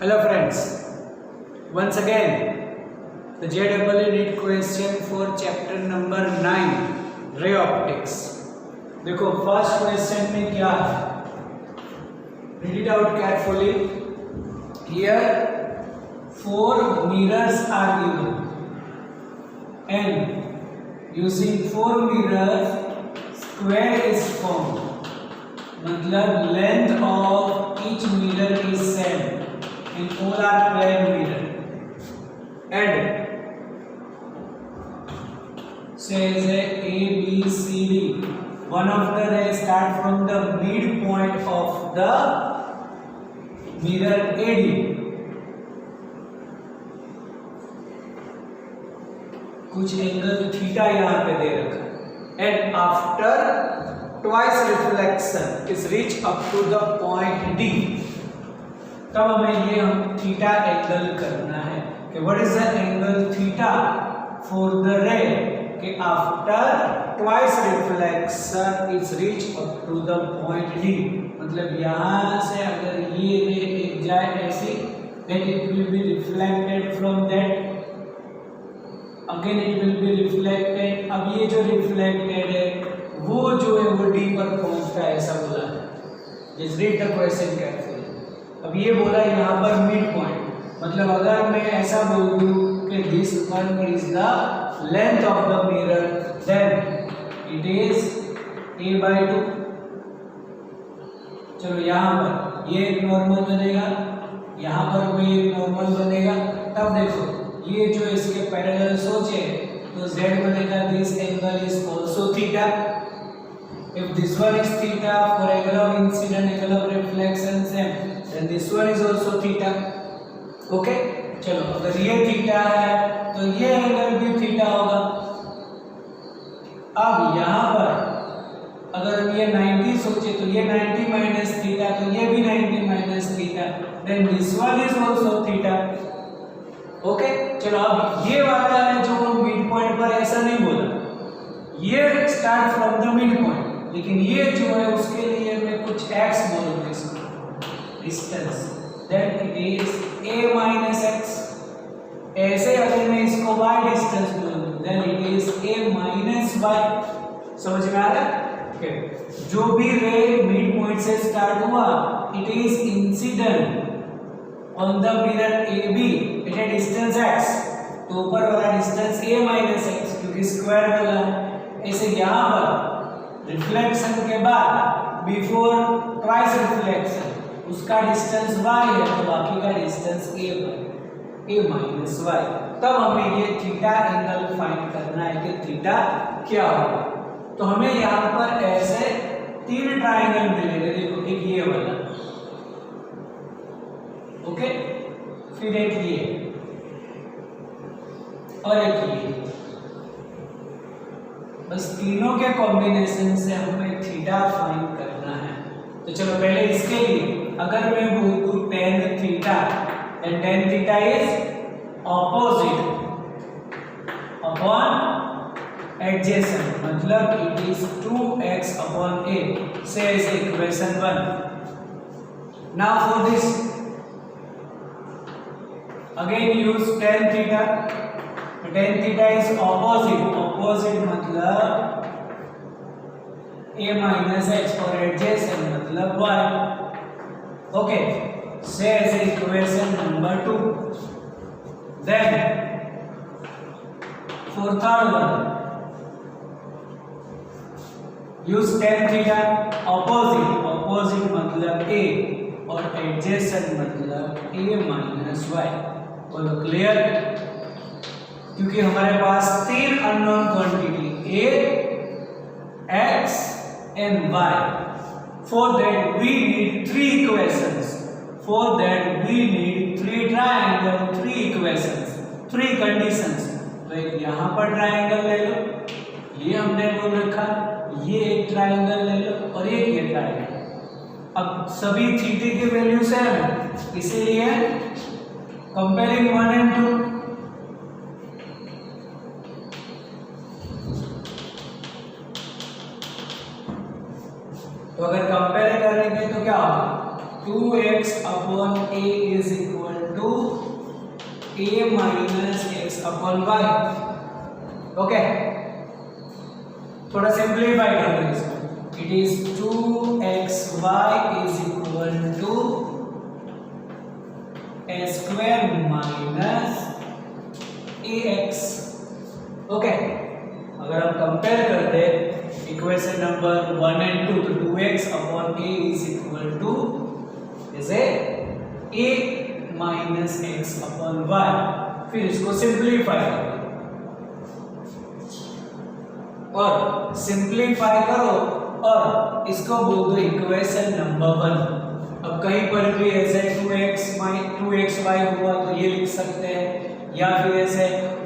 Hello friends, once again the JEE NEET question for chapter number 9 ray optics. देखो first question में क्या है, read it out carefully. Here 4 mirrors are given and using 4 mirrors square is formed. मतलब length of each mirror is same and all are plane mirror. And says A, B, C, D. One of the rays start from the midpoint of the mirror AD. कुछ angle theta यहाँ पे दे रखा है and after twice reflection is reach up to the point D. तब हमें ये हम theta angle करना है कि what is the angle theta for the ray कि after twice reflection is reach up to the point D. मतलब यहाँ से अगर ये रे एक जाए ऐसी then it will be reflected from that, again it will be reflected. अब ये जो रिफ्लेक्टेड है वो जो है वो डी पर पहुंचता है ऐसा बोला है. Just read the question carefully. अब ये बोला यहाँ पर मिड पॉइंट, मतलब अगर मैं ऐसा बोल दूं कि this one is the length of the mirror then it is a/2. चलो यहाँ पर ये एक नॉर्मल बनेगा, यहाँ पर भी एक नॉर्मल बनेगा. तब देखो ये जो इसके पैरेलल सोचे तो z बनेगा this angle is also theta. If this one is theta for angle of incident, angle of reflection same, then this one is also theta. Okay? चलो अगर ये थीटा है तो ये एंगल भी थीटा होगा. अब यहाँ पर अगर हम ये 90 सोचे तो ये 90 माइनस थीटा, तो ये भी 90 minus theta, then this one is also theta. Okay चलो अब ये वाला है जो मिड पॉइंट पर ऐसा नहीं बोला, ये start from the mid point, लेकिन ये जो है उसके लिए मैं कुछ x बोल दूं इसको distance, then it is a minus x. ऐसे अगर मैं इसको y डिस्टेंस बोल दूं then it is a minus y. समझ में आ रहा है? ओके जो भी रे मिड पॉइंट से स्टार्ट हुआ it is incident on the mirror AB at a distance x, तो ऊपर वाला डिस्टेंस a माइनस x क्योंकि स्क्वायर वाला है. ऐसे यहाँ पर रिफ्लेक्शन के बाद बिफोर ट्वाइस रिफ्लेक्शन उसका डिस्टेंस y है तो बाकी का डिस्टेंस a माइनस y. तब हमें ये थीटा एंगल फाइंड करना है कि थीटा क्या होगा. तो हमें यहाँ पर ऐसे 3 ट्रायंगल मिलेंगे. देखो एक ये वाला, ओके, फिर एक ये और एक ये. बस तीनों के कॉम्बिनेशन से हमें थीटा फाइंड करना है. तो चलो पहले इसके लिए अगर मैं बोल दूं tan theta and tan theta is opposite upon adjacent, मतलब it is 2x upon a. Say as equation 1. Now for this again use tan theta. tan theta is opposite, opposite मतलब a माइनस x और adjacent मतलब y. Okay say as equation number 2. Then for third one use tan theta. Opposite, opposite मतलब a और adjacent मतलब a minus y. बोलो clear? क्योंकि हमारे पास 3 unknown quantity a, x and y. For that we need 3 equations. For that we need 3 triangle, 3 equations, 3 conditions. तो एक यहाँ पर ट्रायंगल ले लो, ये हमने बोल रखा, ये एक ट्रायंगल ले लो और एक ये ट्रायंगल. अब सभी थीटा की वैल्यू सेम है इसीलिए कंपेयरिंग 1 and 2. तो अगर कंपेयर करेंगे तो क्या होगा, 2x upon a is equal to a minus x upon y। Okay, थोड़ा सिंप्लीफाई कर दो इसको। It is 2xy is equal to a square minus ax। Okay, अगर हम कंपेयर करते इक्वेशन नंबर 1 एंड 2 तो 2x upon a is equal two is a minus x upon y। फिर इसको सिंप्लीफाई करो और सिंप्लीफाई करो और इसको बोल दो इक्वेशन नंबर 1। अब कहीं पर भी ऐसे 2xy हुआ तो ये लिख सकते हैं, या फिर ऐसे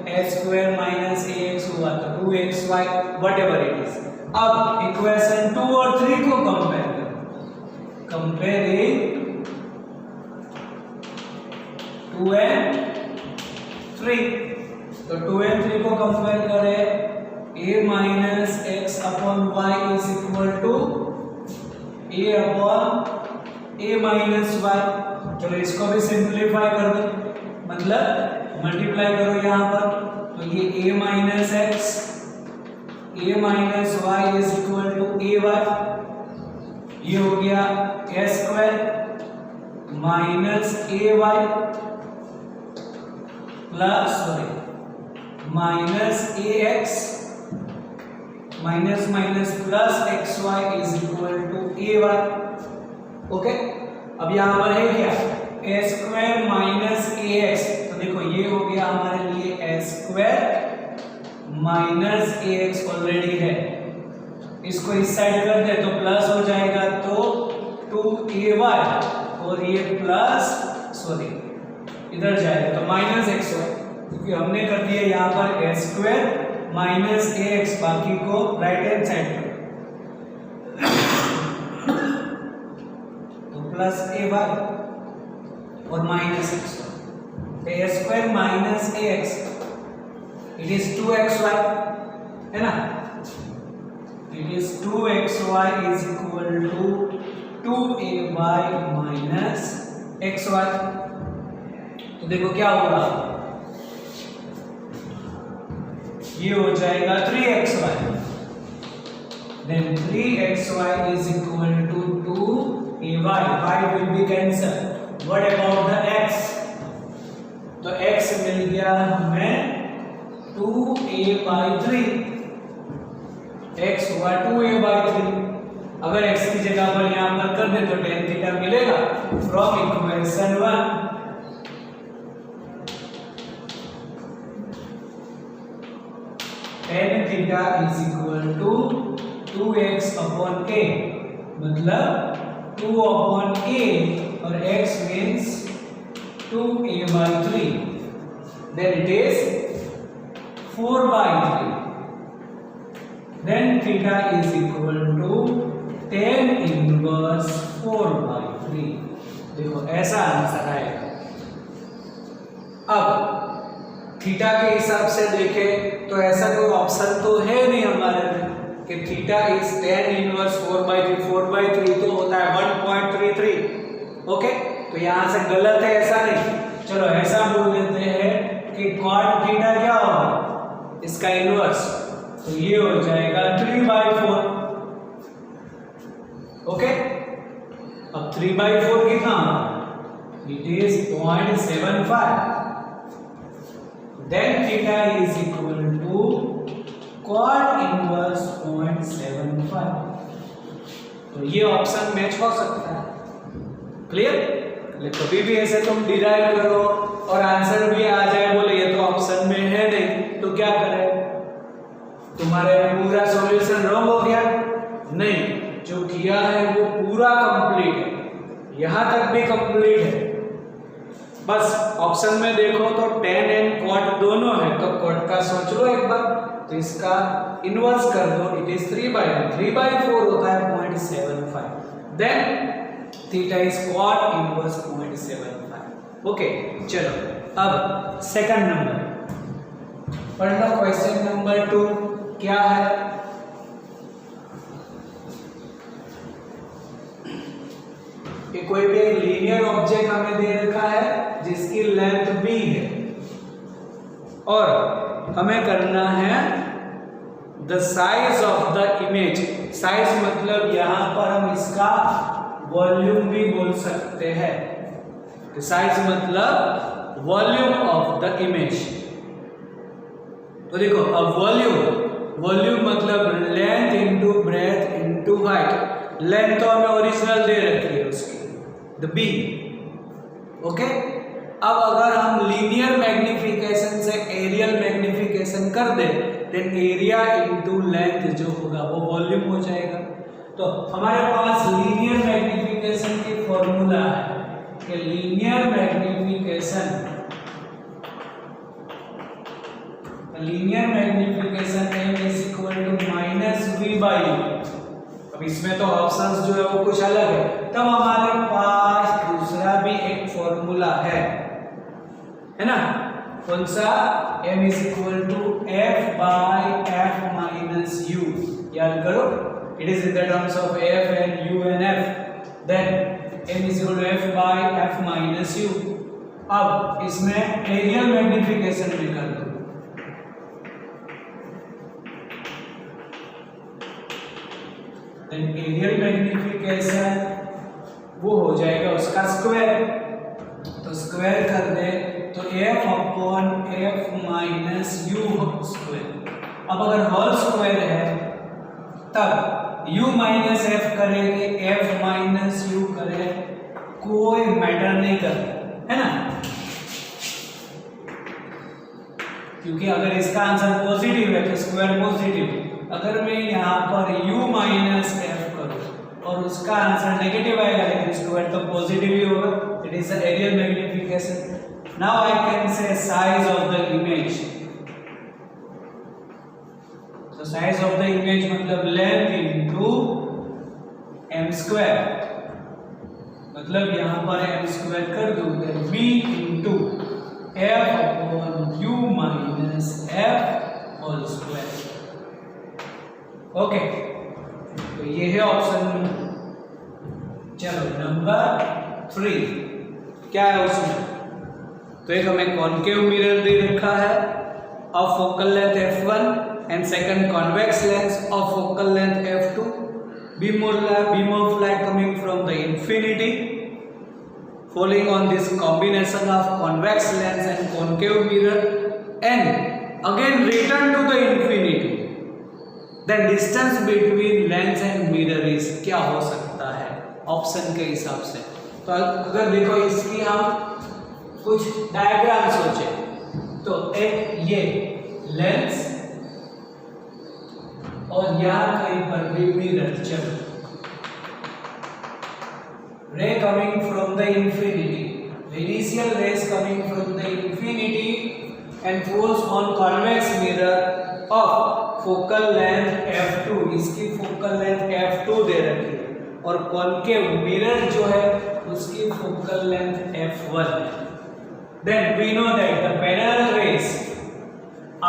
a स्क्वायर माइनस ax हुआ तो 2xy, व्हाटएवर इट इज। अब इक्वेशन 2 और 3 को कंपेयर करो। कंपेयरिंग 2 एंड 3, तो 2 एंड 3 को कंपेयर करें, a minus x upon y is equal to a upon a minus y। चलो इसको भी सिंप्लीफाई कर दो, मतलब मल्टीप्लाई करो यहाँ पर, तो ये a minus x a minus y is equal to ay। ये हो गया a square minus ay plus minus ax minus minus plus xy is equal to ay। ओके, अब यहाँ पर है क्या a स्क्वायर माइनस ax, तो देखो ये हो गया हमारे लिए a square minus ax already है, इसको इस साइड कर दे तो प्लस हो जाएगा तो 2ay और ये प्लस इधर जाएगा तो माइनस xy, क्योंकि हमने कर दिया यहाँ पर a स्क्वायर माइनस ax, बाकी को राइट हैंड साइड पर तो प्लस ay और minus x। a square minus ax it is 2xy, है ना, it is 2xy is equal to 2ay minus xy। तो देखो क्या होगा, ये हो जाएगा 3xy, then 3xy is equal to 2ay, y will be cancelled। What about the x? तो x मिल गया हमें 2a/3, x हुआ 2a/3। अगर x की जगह पर यहाँ पर कर दे तो tan थीटा मिलेगा from equation 1। tan theta is equal to 2x upon a, मतलब 2 अपॉन a और x means 2a/3, then it is 4/3, then theta is equal to tan inverse 4/3। देखो ऐसा आंसर आएगा। अब थीटा के हिसाब से देखें तो ऐसा कोई ऑप्शन तो है नहीं हमारे में कि थीटा इज tan इनवर्स 4/3। 4/3 तो होता है 1.33। ओके, तो यहाँ से गलत है, ऐसा नहीं। चलो ऐसा बोल देते हैं कि cot थीटा क्या होगा, इसका इनवर्स, तो ये हो जाएगा 3/4। ओके, अब 3/4 कितना, it is 0.75, then theta is equal to cot inverse 0.75। तो ये ऑप्शन मैच हो सकता है। क्लियर? कभी भी ऐसे तुम डिराइव करो और आंसर भी आ जाए, बोले ये तो ऑप्शन में है नहीं, तो क्या करें, तुम्हारे पूरा सॉल्यूशन रॉन्ग हो गया? नहीं, जो किया है वो पूरा कंप्लीट है, यहां तक भी कंप्लीट है। बस ऑप्शन में देखो तो tan एंड cot दोनों है, तो cot का सोच लो एक बार, तो इसका इनवर्स कर दो, इट इज 3/4 होता है 0.75, then theta is cot inverse 0.75। Okay, चलो अब सेकंड नंबर पढ़ लो। क्वेश्चन नंबर 2 क्या है? कि कोई भी एक लीनियर ऑब्जेक्ट हमें दे रखा है जिसकी लेंथ b है और हमें करना है the size of the image. Size मतलब यहां पर हम इसका वॉल्यूम भी बोल सकते हैं। साइज मतलब वॉल्यूम ऑफ द इमेज। तो देखो अब वॉल्यूम मतलब length into breadth into height. Length तो हमें ओरिजिनल दे रखी है उसकी द बी। ओके, अब अगर हम लीनियर मैग्निफिकेशन से एरियल मैग्निफिकेशन कर दे देन एरिया इनटू लेंथ जो होगा वो वॉल्यूम हो जाएगा। तो हमारे पास लीनियर मैग्निफिकेशन की फॉर्मूला है कि linear magnification m is equal to minus v by u। अब इसमें तो ऑप्शंस जो है वो कुछ अलग है, तब हमारे पास दूसरा भी एक फॉर्मूला है ना, कौन सा? m is equal to f by f minus u। याद करो, it is in the terms of f and u and f, then m is equal to f by f minus u। अब इसमें areal magnification भी कर दो, areal magnification वो हो जाएगा उसका स्क्वायर। तो स्क्वायर कर दे तो f upon f minus u square. अब अगर होल स्क्वायर है तब u माइनस f करेंगे, f माइनस u करे, कोई मैटर नहीं करता है ना, क्योंकि अगर इसका आंसर पॉजिटिव है तो स्क्वायर पॉजिटिव। अगर मैं यहाँ पर u माइनस f करूँ और उसका आंसर नेगेटिव आएगा लेकिन स्क्वायर तो पॉजिटिव ही होगा, it is the areal magnification. Now I can say size of the image. तो साइज ऑफ द इमेज मतलब लेंथ इनटू m स्क्वायर, मतलब यहाँ पर m स्क्वायर कर दूं तो b into f upon u minus f whole square. ओके, तो ये है ऑप्शन। चलो नंबर 3 क्या है उसमें? तो एक हमें कॉनकेव मिरर दे रखा है of focal length f1 and second convex lens of focal length f2, beam of light coming from the infinity falling on this combination of convex lens and concave mirror and again return to the infinity, then distance between lens and mirror is क्या हो सकता है option के हिसाब से। तो अगर देखो इसकी हम कुछ डायग्राम सोचे तो एक ये लेंस और यहाँ कहीं पर भी मिरर, चलो ray coming from the infinity, initial rays coming from the infinity and falls on convex mirror of focal length f2। इसकी फोकल लेंथ f2 दे रखी है और कॉनकेव मिरर जो है उसकी फोकल लेंथ f1 है। Then we know that the parallel rays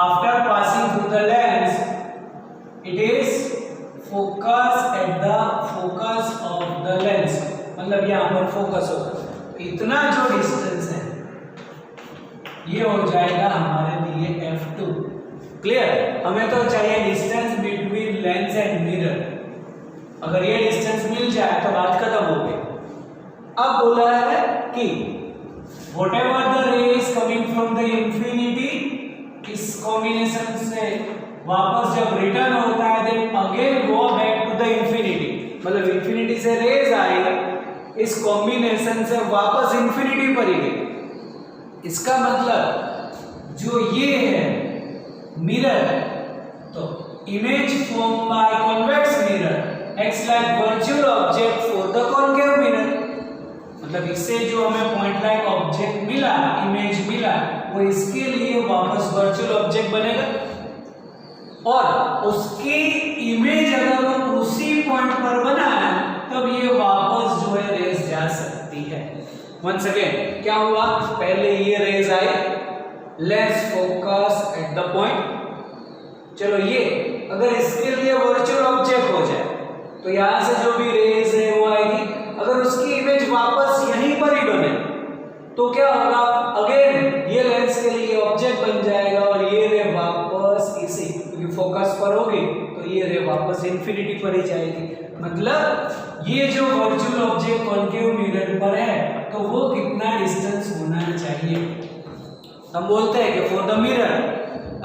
after passing through the lens it is focus at the focus of the lens, मतलब यहाँ पर फोकस होगा। इतना जो डिस्टेंस है ये हो जाएगा हमारे लिए f2। क्लियर? हमें तो चाहिए distance between lens and mirror. अगर ये डिस्टेंस मिल जाए तो बात खत्म हो गई। अब बोला है कि whatever the ray is coming from the infinity, इस कॉम्बिनेशन से वापस जब रिटर्न होता है then again go back to the infinity, मतलब इंफिनिटी से रेज आई इस कॉम्बिनेशन से वापस इंफिनिटी पर ही गई। इसका मतलब जो ये है मिरर, तो image form by convex mirror acts like virtual object for the concave mirror, मतलब इससे जो हमें पॉइंट लाइक ऑब्जेक्ट मिला, इमेज मिला, वो इसके लिए वापस वर्चुअल ऑब्जेक्ट बनेगा और उसकी इमेज अगर हम उसी पॉइंट पर बनाए तब ये वापस जो है रेज जा सकती है। वंस अगेन क्या हुआ, पहले ये रेज आई, let's focus at the point. चलो ये अगर इसके लिए वर्चुअल ऑब्जेक्ट हो जाए तो यहां से जो भी रेज है वो आएगी अगर उसकी इमेज वापस यहीं पर ही बने तो क्या होगा, अगेन ये लेंस के लिए ऑब्जेक्ट बन जाएगा और ये रे वापस इसी, क्योंकि फोकस पर होगी तो ये रे वापस इंफिनिटी पर ही जाएगी। मतलब ये जो वर्चुअल ऑब्जेक्ट कॉन्केव मिरर पर है तो वो कितना डिस्टेंस होना चाहिए। हम बोलते हैं कि फॉर द मिरर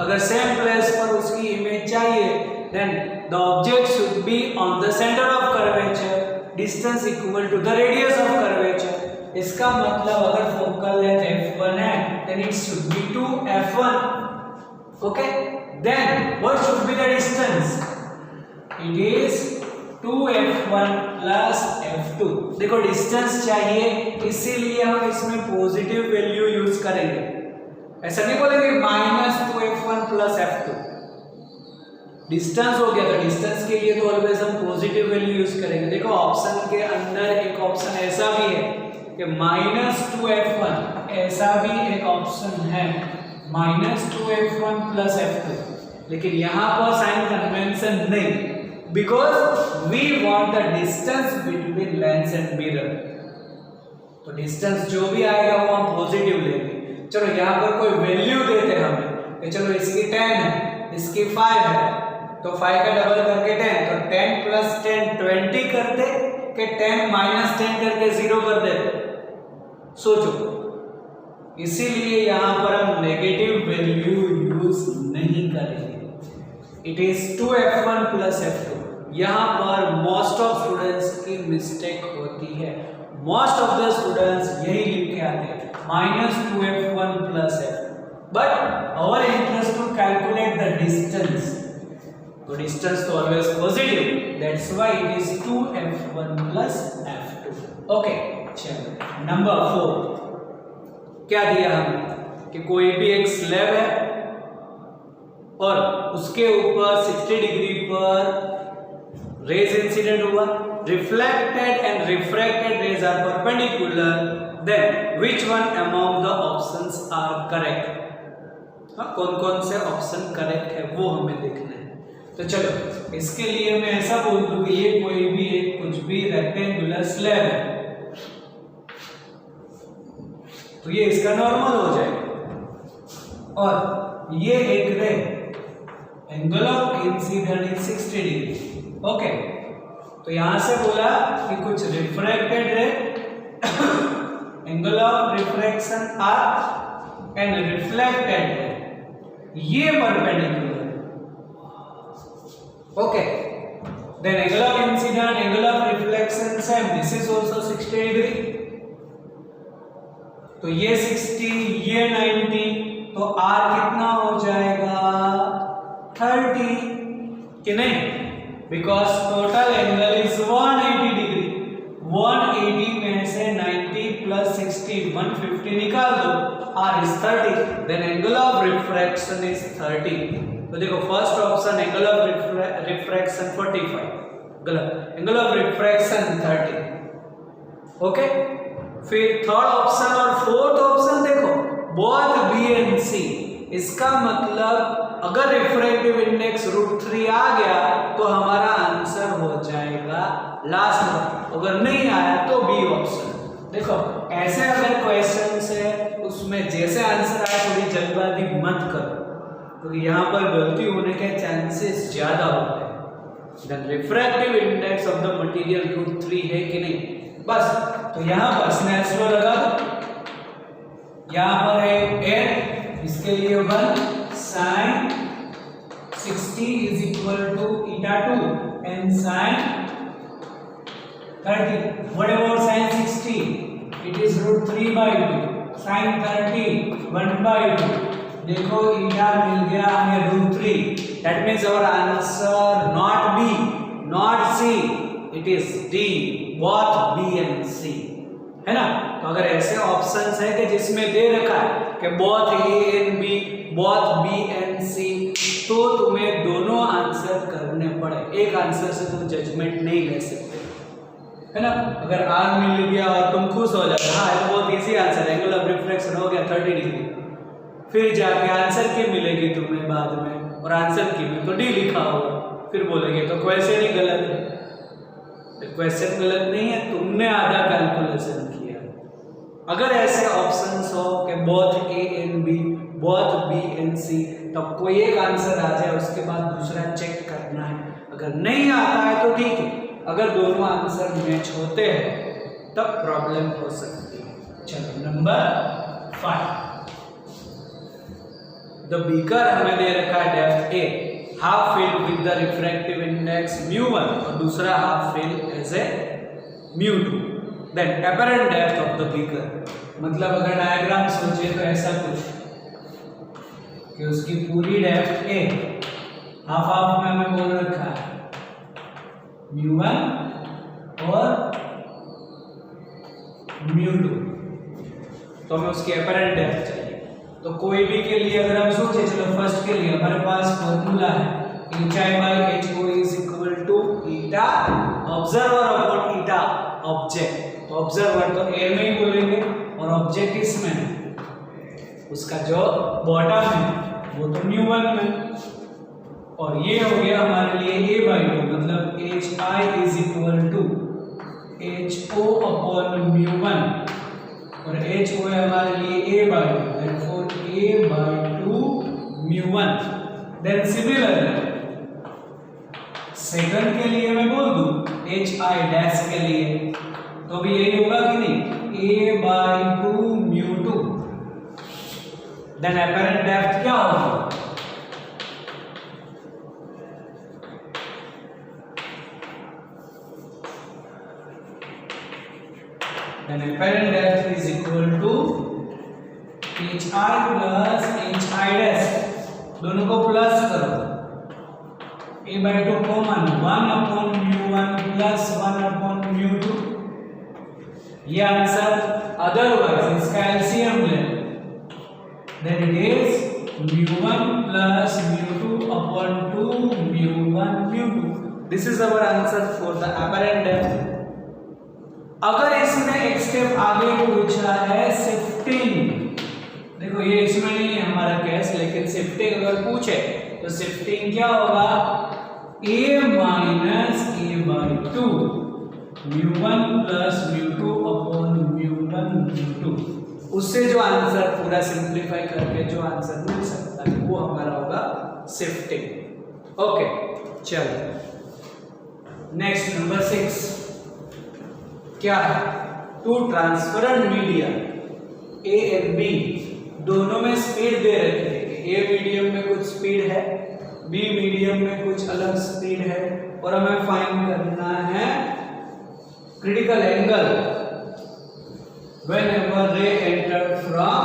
अगर सेम प्लेस पर उसकी इमेज चाहिए then the object should be on the centre of curvature, distance equal to the radius of curvature. इसका मतलब अगर फोकल लेंथ f1 है then it should be 2f1, okay. Then what should be the distance, it is 2f1 plus f2। देखो distance चाहिए इसीलिए हम इसमें positive value use करेंगे, ऐसा नहीं बोलेंगे -2f1 प्लस f2। डिस्टेंस हो गया तो डिस्टेंस के लिए तो ऑलवेज हम पॉजिटिव वैल्यू यूज करेंगे। देखो ऑप्शन के अंदर एक ऑप्शन ऐसा भी है कि -2f1, ऐसा भी एक ऑप्शन है -2f1 प्लस f2, लेकिन यहाँ पर साइन कन्वेंशन नहीं, because we want the distance between lens and mirror. तो डिस्टेंस जो भी आएगा वो हम पॉजिटिव लेंगे। चलो यहाँ पर कोई वैल्यू देते हमें कि चलो इसकी 10 है, इसकी 5 है, तो 5 का डबल करके 10, तो 10 प्लस 10 20 कर दे कि 10 माइनस 10 करके 0 कर दे। सोचो, इसीलिए यहां पर हम नेगेटिव वैल्यू यूज नहीं करेंगे। It is 2f1 plus f2। यहां पर मोस्ट ऑफ स्टूडेंट्स की मिस्टेक होती है, मोस्ट ऑफ द स्टूडेंट्स यही लिख के आते हैं -2f1 plus f2, but our interest to calculate the distance, तो डिस्टेंस तो always positive, that's why it is 2f1 plus f2। Okay, चलो नंबर 4 क्या दिया हमें कि कोई भी एक स्लैब है और उसके ऊपर 60 डिग्री पर रेज इंसिडेंट हुआ, reflected and refracted rays are perpendicular, then which one among the options are correct. कौन कौन से ऑप्शन करेक्ट है वो हमें देखना है। तो चलो इसके लिए मैं ऐसा बोल दूं कि ये कोई भी एक कुछ भी रेक्टेंगुलर स्लैब है तो ये इसका नॉर्मल हो जाएगा, और ये एक ray angle of incident is 60 degree, okay. तो यहां से बोला कि कुछ refracted ray angle of refraction are and reflected ray ये perpendicular, okay, then angle of incident, angle of reflection same, this is also 60 degree, तो ये 60 ये 90, तो R कितना हो जाएगा 30 कि नहीं, because total angle is 180 degree, 180 में से 90 प्लस 60 150 निकाल दो, R is 30, then angle of refraction is 30। तो देखो first option angle of refraction 45 गलत, एंगल ऑफ रिफ्रैक्शन 30, ओके। फिर थर्ड ऑप्शन और फोर्थ ऑप्शन देखो बोथ बी एंड सी, इसका मतलब अगर रिफ्रैक्टिव इंडेक्स √3 आ गया तो हमारा आंसर हो जाएगा लास्ट में, अगर नहीं आया तो बी ऑप्शन। देखो ऐसे अगर क्वेश्चन है उसमें जैसे आंसर आए थोड़ी जल्दबाजी मत करो, क्योंकि तो यहाँ पर गलती होने के चांसेस ज्यादा होते हैं। The refractive index of the material √3 है कि नहीं, बस। तो यहाँ पर स्नेल्स लॉ लगा दो, यहाँ पर है n, इसके लिए 1 sin 60 is equal to eta2 n sin 30, what about sin 60, it is √3/2, sin 30 1/2, देखो eta मिल गया हमें √3, that means our answer not B not C, it is D, both B and C, है ना। तो अगर ऐसे ऑप्शंस है कि जिसमें दे रखा है कि both A and B both B and C, तो तुम्हें दोनों आंसर करने पड़े, एक आंसर से तुम जजमेंट नहीं ले सकते, है ना। अगर R मिल गया और तुम खुश हो जाते, हाँ ये बहुत इजी आंसर है, एंगल ऑफ रिफ्रैक्शन हो गया 30 डिग्री, फिर जाके आंसर की मिलेगी तुम्हें बाद में, और आंसर की में तो डी लिखा होगा, फिर बोलेंगे तो क्वेश्चन ही गलत है। क्वेश्चन गलत नहीं है, तुमने आधा कैलकुलेशन किया। अगर ऐसे ऑप्शंस हो कि both A and B, both B and C, तब कोई एक आंसर आ जाए, उसके बाद दूसरा चेक करना है। अगर नहीं आता है तो ठीक है, अगर दोनों आंसर मैच होते हैं तब प्रॉब्लम हो सकती है। चलो नंबर 5, द बीकर हमें दे रखा है depth A, half fill with the refractive index μ1 और दूसरा half fill as A μ2, then apparent depth of the beaker, मतलब अगर डायग्राम सोचे तो ऐसा कुछ कि उसकी पूरी डेप्थ ए, हाफ हाफ में हमें बोल रखा है μ1 और μ2, तो हमें उसकी अपरेंट डेप्थ चाहिए। तो कोई भी के लिए अगर हम सोचे, चलो फर्स्ट के लिए हमारे पास फॉर्मूला है HI/HO is equal to eta observer upon eta object. तो ऑब्जर्वर तो ए में ही बोलेंगे और ऑब्जेक्ट इसमें, उसका जो बॉटम है वो तो μ1 में, और ये हो गया हमारे लिए A/2, मतलब HI is equal to HO upon μ1 और HO है हमारे लिए A/2, therefore A/2 μ1। Then similarly second के लिए मैं बोल दूं HI डैश के लिए, तो भी यही होगा कि नहीं, A/2 μ2। देन अपरेंट डेप्थ क्या होगा, then apparent depth is equal to HI plus HI dash, दोनों को प्लस करो, A/2 common 1 upon μ1 plus 1 upon μ2, ये आंसर। अदरवाइज इसका एलसीएम ले, then it is μ1 plus μ2 upon 2 μ1 μ2। This is our answer for the apparent depth। अगर इसमें एक step आगे पूछा है शिफ्टिंग, देखो ये इसमें नहीं है हमारा केस, लेकिन शिफ्टिंग अगर पूछे तो शिफ्टिंग क्या होगा, A minus A/2 μ1 plus μ2 upon μ1 μ2। उससे जो आंसर पूरा सिंप्लीफाई करके जो आंसर मिल सकता है वो हमारा होगा शिफ्टिंग। ओके चलो नेक्स्ट नंबर 6 क्या है, two transparent media A and B, दोनों में स्पीड दे रखी है कि ए मीडियम में कुछ स्पीड है, बी मीडियम में कुछ अलग स्पीड है, और हमें फाइंड करना है critical angle whenever ray enter from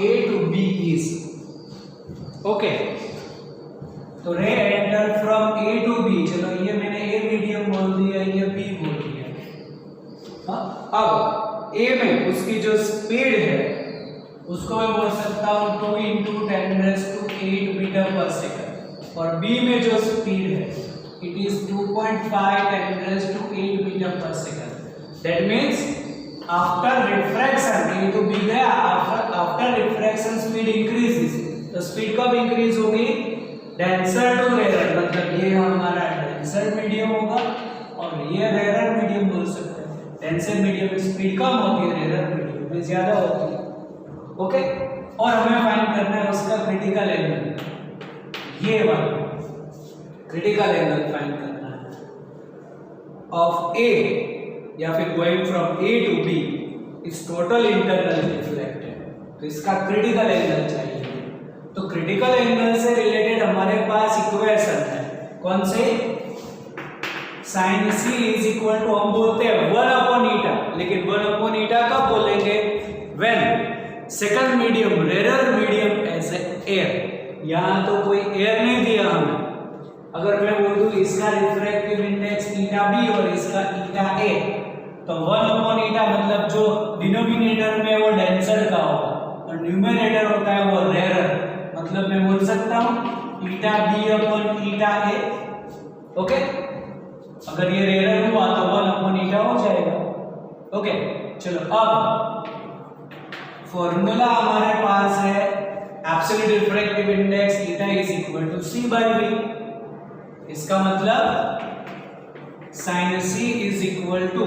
A to B is. Okay, तो ray enter from A to B, चलो ये मैंने ए मीडियम बोल दिया, ये बी बोल दिया। अब ए में उसकी जो स्पीड है उसको मैं बोल सकता हूं 2 × 10⁸ मीटर पर सेकंड, और बी में जो स्पीड है इट इज 2.5 10⁸ मीटर पर second. That means after refraction A to B गया, आफ्टर रिफ्रैक्शन स्पीड इंक्रीजेस, तो स्पीड कब इंक्रीज होगी, डेंसर टू रेयर, मतलब ये हमारा डेंसर मीडियम होगा और ये रेयर मीडियम बोल सकते हैं। डेंसर मीडियम में स्पीड कम होती है, रेयर मीडियम में ज्यादा होती है। ओके, और हमें फाइंड करना है उसका क्रिटिकल एंगल, ये वाला क्रिटिकल एंगल फाइंड करना है ऑफ ए, या फिर going from A to B is total internal reflected, तो इसका क्रिटिकल एंगल चाहिए। तो क्रिटिकल एंगल से रिलेटेड हमारे पास इक्वेशन है, कौन से, sine C is equal to, हम बोलते हैं 1/η, लेकिन 1/η कब बोलेंगे, when second medium rare medium as air. यहां तो कोई एयर नहीं दिया हमें, अगर मैं बोल दूं इसका रिफ्रैक्टिव इंडेक्स ηb और इसका ηa, तो 1/η मतलब जो डिनोमिनेटर में वो डेंसर का होगा और न्यूमरेटर होता है वो रेयर, मतलब मैं बोल सकता हूं ηb/ηa। ओके, अगर ये रेयर हुआ तो 1/η हो जाएगा। ओके चलो, अब फॉर्मूला हमारे पास है एब्सोल्यूट रिफ्रैक्टिव इंडेक्स ηc/v। इसका मतलब sine C is equal to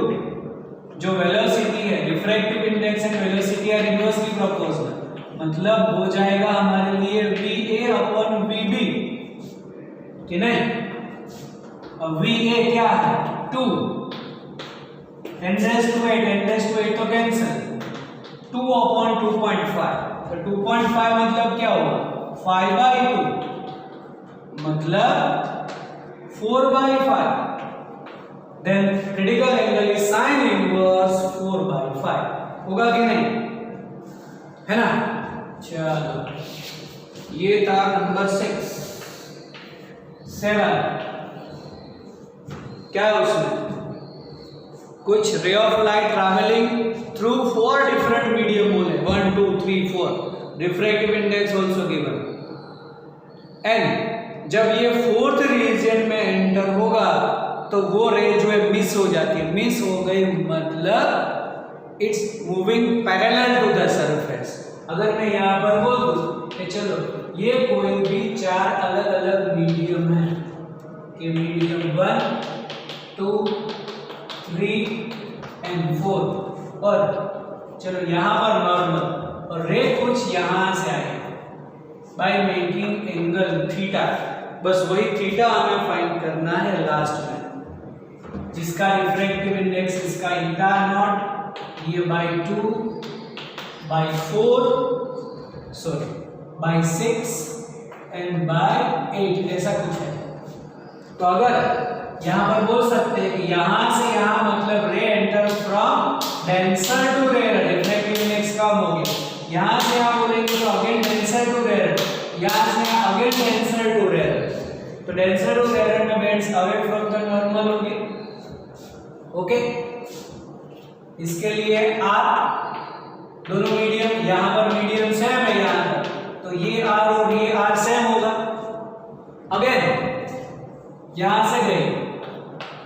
जो वेलोसिटी है, refractive index and velocity are inversely proportional, मतलब हो जाएगा हमारे लिए VA अपॉन VB, कि नहीं? अब VA क्या है 2, 10⁻⁸ तो कैंसिल, 2 अपॉन 2.5, तो 2.5 मतलब क्या होगा 5/2, मतलब 4/5, then critical angle is sine inverse 4/5, होगा कि नहीं, है ना? चलो ये था नंबर 6। 7 क्या है उसमें, कुछ ray of light travelling through 4 different medium बोले, 1 2 3 4, refractive index also given, and जब ये 4th रीजन में एंटर होगा तो वो रे जो है मिस हो जाती है, मिस हो गई मतलब it's moving parallel to the surface. अगर मैं यहाँ पर बोल दूं कि चलो ये कोई भी 4 अलग अलग मीडियम है कि मीडियम 1 2 3 एंड 4, और चलो यहाँ पर नॉर्मल और रे कुछ यहाँ से आए बाय मेकिंग एंगल थीटा, बस वही थीटा हमें फाइंड करना है लास्ट में, जिसका रिफ्रैक्टिव इंडेक्स इसका ईटा नॉट, ये by 2 by 4 sorry by 6 and by 8 ऐसा कुछ है। तो अगर यहाँ पर बोल सकते हैं कि यहाँ से यहाँ मतलब ray enter from denser to rare, refractive index कम हो गया, यहाँ से यहाँ बोलेंगे तो अगेन डेंसर टू रेयर, यहाँ से अगेन डेंसर टू रेयर, तो डेंसर टू रेयर में bands away from the normal होंगे। ओके, इसके लिए R दोनों मीडियम, यहाँ पर मीडियम सेम है यहाँ पर, तो ये R और ये R सेम होगा। अगेन यहाँ से गए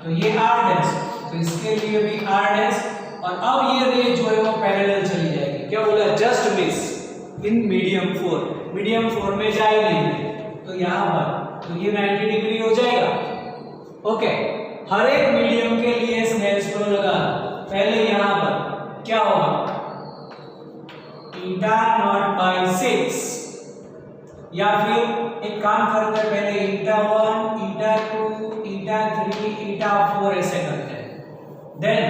तो ये R डैश, तो इसके लिए भी R डैश, और अब ये रे जो है वो पैरेलल चली जाएगी, क्या बोला just miss in medium 4, medium 4 में जाए नहीं, तो यहाँ पर तो ये 90 डिग्री हो जाएगा। ओके, हर एक मीडियम के लिए स्नेल्स लॉ लगा, पहले यहाँ पर क्या होगा ईटा नॉट बाय 6, या फिर एक काम करते हैं पहले ईटा 1 ईटा 2 ईटा 3 ईटा 4 ऐसे करते हैं, then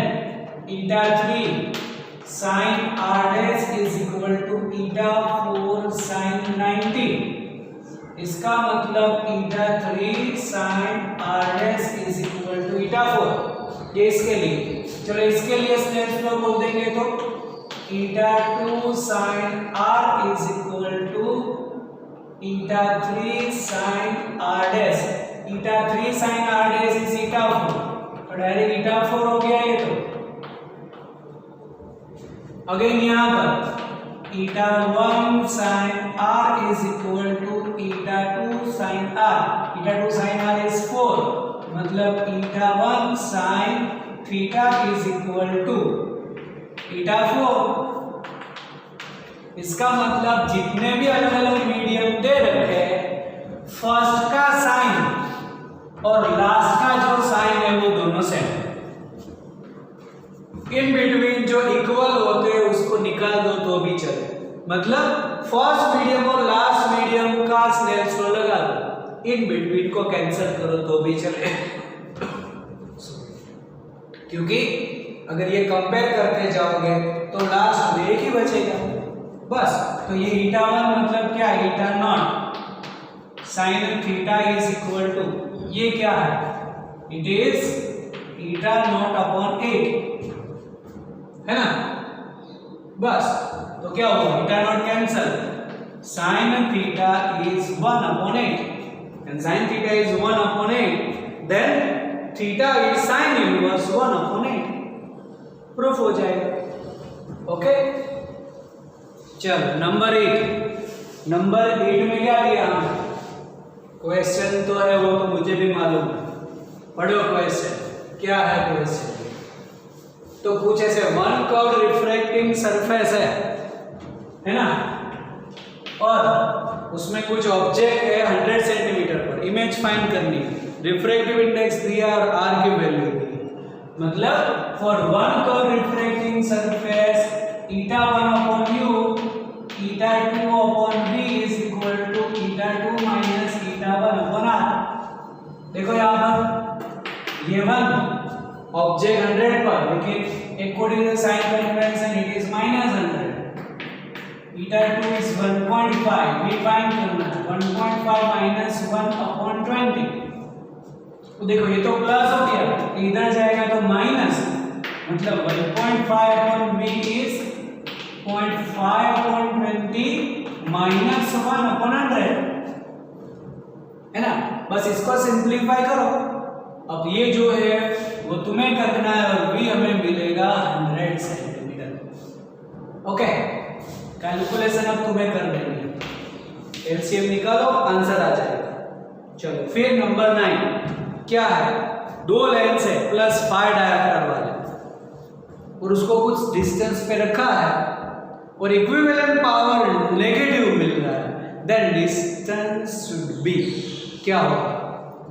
eta 3 sin r dash is equal to eta 4 sin 90, इसका मतलब ईटा 3 sin r dash is equal to eta 4, ये इसके लिए। चलो इसके लिए स्नेल्स लॉ बोल देंगे तो ईटा 2 sin r is equal to eta 3 sin r dash, eta 3 sin r dash is ईटा 4, तो डायरेक्ट ईटा 4 हो गया ये। तो अगेन यहाँ पर ईटा 1 sin r is equal to eta 2 sin r, eta 2 sin r is 4, मतलब ईटा 1 sin theta is equal to eta 4। इसका मतलब जितने भी अलग अलग मीडियम दे रखे हैं, फर्स्ट का साइन और लास्ट का जो साइन है वो दोनों सेम है, इन बिटवीन जो इक्वल होते हैं उसको निकाल दो तो भी चले, मतलब फर्स्ट मीडियम और लास्ट मीडियम का स्नेल्स लॉ लगा दो, इन बिटवीन को कैंसिल करो तो भी चले क्योंकि अगर ये कंपेयर करते जाओगे तो लास्ट में एक ही बचेगा बस। तो ये ईटा 1 मतलब क्या, eta naught sine theta is equal to, ये क्या है, it is eta naught upon 8, है ना, बस। तो क्या होगा, eta naught cancel, sine theta is 1 upon 8 and sine theta is 1 upon 8, then theta is sine inverse 1 upon 8, proof हो जाएगा। ओके, चलो नंबर 8, नंबर 8 में क्या दिया हमें, क्वेश्चन तो है वो तो मुझे भी मालूम है, पढ़ो क्वेश्चन क्या है क्वेश्चन। तो कुछ ऐसे वन कर्व रिफ्रैक्टिंग सरफेस है ना, और उसमें कुछ ऑब्जेक्ट है 100 सेंटीमीटर पर, इमेज फाइंड करनी है। रिफ्रैक्टिव इंडेक्स दिया और आर की वैल्यू दी, मतलब for one curve refracting surface eta1 upon u eta2 upon v is equal to eta2 minus eta1 upon r। देखो यहाँ पर ये 1 ऑब्जेक्ट 100 पर, लेकिन according to sign convention it is -100। eta2 is 1.5, we find करना है 1.5 minus 1 upon 20। तो देखो ये तो प्लस हो गया, इधर जाएगा तो माइनस, मतलब 1.5 upon v is 0.5 upon 20 minus 1 upon 100, है ना। बस इसको सिंप्लीफाई करो। अब ये जो है वो तुम्हें करना है और v हमें मिलेगा 100 सेंटीमीटर। ओके, कैलकुलेशन अब तुम्हें कर देंगे, एलसीएम निकालो, आंसर आ जाएगा। चलो फिर नंबर 9 क्या है, दो लेंस है +5 डायाफ्राम वाले और उसको कुछ डिस्टेंस पे रखा है और इक्विवेलेंट पावर नेगेटिव मिल रहा है, देन डिस्टेंस शुड बी क्या होगा,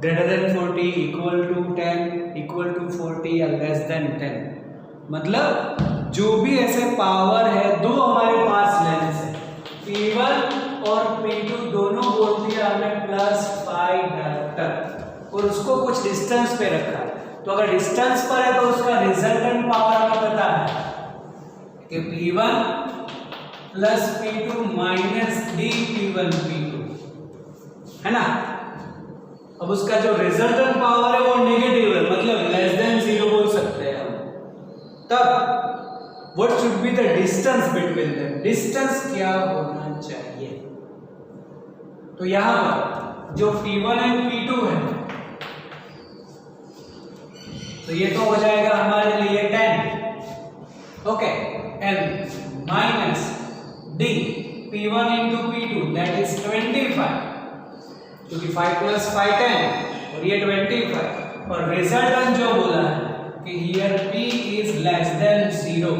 greater than 40, equal to 10, equal to 40 या लेस देन 10। मतलब जो भी ऐसे पावर है, दो हमारे पास लेंस है P1 और P2, दोनों बोल दिया हमें +5 डायोप्टर और उसको कुछ डिस्टेंस पे रखा है। तो अगर डिस्टेंस पर है तो उसका रिजल्टेंट पावर हमें पता है कि P1 plus P2 minus dP1 P2, है ना। अब उसका जो रिजल्टेंट पावर है वो नेगेटिव है, मतलब लेस देन 0 बोल सकते हैं हम। तब what should be the distance between them, distance क्या होना चाहिए। तो यहां पर जो P1 एंड P2 है तो ये तो हो जाएगा हमारे लिए 10, okay, and minus d P1 into P2 that is 25, क्योंकि 5 plus 5 10 और ये 25, और रिजल्टेंट जो बोला है कि here P is less than 0,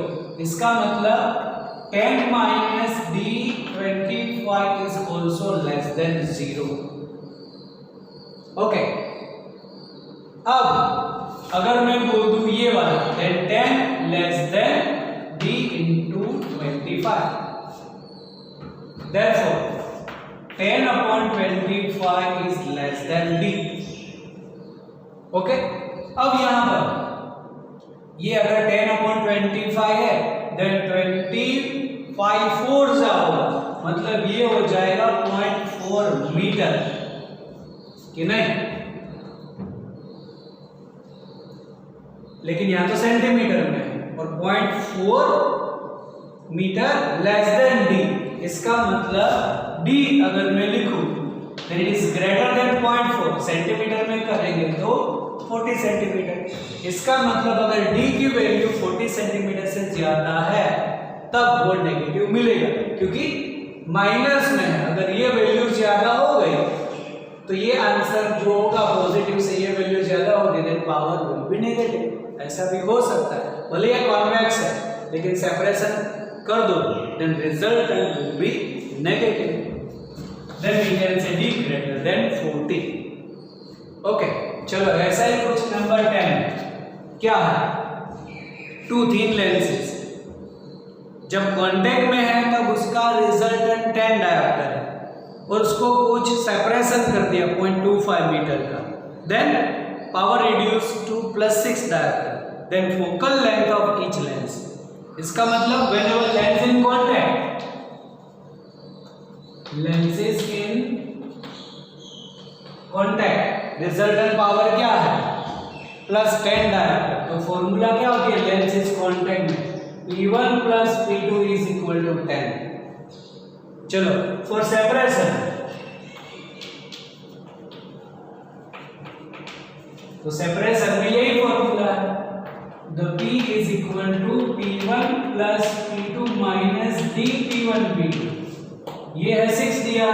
इसका मतलब 10 minus d 25 is also less than 0। Okay, अब अगर मैं बोल दूं ये वाला, then 10 less than d into 25, therefore 10 upon 25 is less than d। Okay, अब यहां पर ये अगर 10 upon 25 है then 25 4 से होगा, मतलब ये हो जाएगा 0.4 मीटर कि नहीं, लेकिन यहां तो सेंटीमीटर में है और 0.4 मीटर लेस देन d, इसका मतलब d अगर मैं लिखूं then it is greater than 0.4, centimetre में करेंगे तो 40 सेंटीमीटर। इसका मतलब अगर d की वैल्यू 40 सेंटीमीटर से ज्यादा है तब वो नेगेटिव मिलेगा, क्योंकि माइनस में है। अगर ये वैल्यू ज्यादा हो गई तो ये आंसर जो होगा पॉजिटिव से ये वैल्यू ज्यादा होगी, then power will be negative. ऐसा भी हो सकता है, भले ये कॉन्वेक्स है लेकिन सेपरेशन कर दो then resultant will be negative, then we can say d greater than 40। Okay, चलो ऐसा ही कुछ नंबर 10 क्या है, टू थिन लेंसेज जब कांटेक्ट में है तब उसका रिजल्टेंट 10 डायोप्टर है और उसको कुछ सेपरेशन कर दिया 0.25 मीटर का, then power reduce to +6 dioptre, then focal length of each lens. इसका मतलब whenever lens in contact, lenses in contact, resultant power क्या है +10 डायोप्टर। तो फॉर्मूला क्या होती है लेंस इज कांटेक्ट में, P1 plus P2 is equal to 10। चलो फॉर सेपरेशन, तो सेपरेशन में यही फॉर्मूला है, the P is equal to P1 plus P2 minus dP1 P2, ये है 6 दिया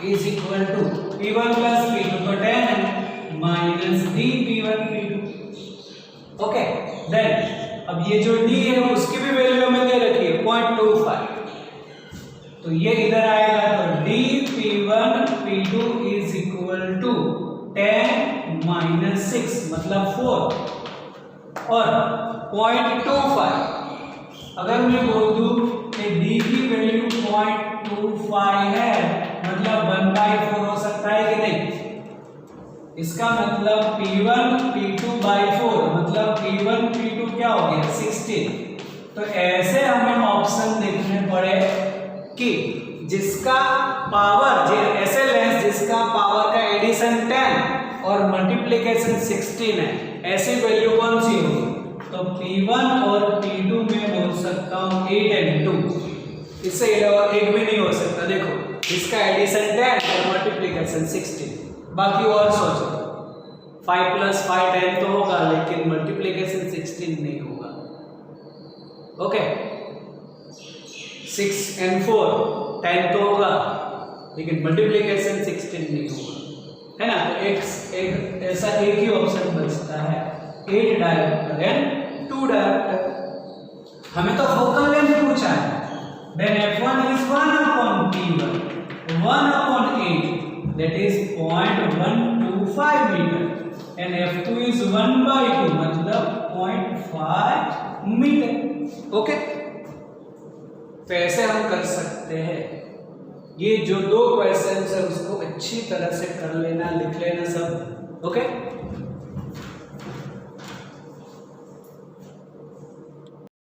is equal to P1 plus P2 तो 10 है minus dP1 P2। Okay, then अब ये जो d है उसकी भी वैल्यू हमें दे रखी है 0.25, तो ये इधर आएगा तो dP1 P2 is equal to 10 - 6 मतलब 4 और 0.25 अगर मैं बोल दूं कि d की वैल्यू 0.25 है मतलब 1/4 हो सकता है कि नहीं। इसका मतलब P1 P2/4 मतलब P1 P2 क्या हो गया 16। तो ऐसे हमें ऑप्शन देखने पड़े कि जिसका पावर ऐसे लेंस जिसका पावर का एडिशन 10 और मल्टीप्लिकेशन 16 है, ऐसी वैल्यू कौन सी होगी। तो P1 और P2 में बोल सकता हूं 8 और 2, इससे अलावा एक भी नहीं हो सकता। देखो इसका एडिशन 10 और मल्टीप्लिकेशन 16, बाकी और सोचो 5 + 5 10 तो होगा लेकिन मल्टीप्लिकेशन 16 नहीं होगा। ओके 6 और 4 10 तो होगा लेकिन मल्टीप्लिकेशन 16 नहीं होगा, है ना। तो एक ऐसा एक ही ऑप्शन बचता है 8 डायोप्टर एंड 2 डायोप्टर। हमें तो फोकल लेंथ पूछा है। Then f1 is 1/P1 1/8 that is 0.125 metre and f2 is 1/2 मतलब 0.5 मीटर। ओके तो ऐसे हम कर सकते हैं। ये जो 2 क्वेश्चन है उसको अच्छी तरह से कर लेना, लिख लेना सब। ओके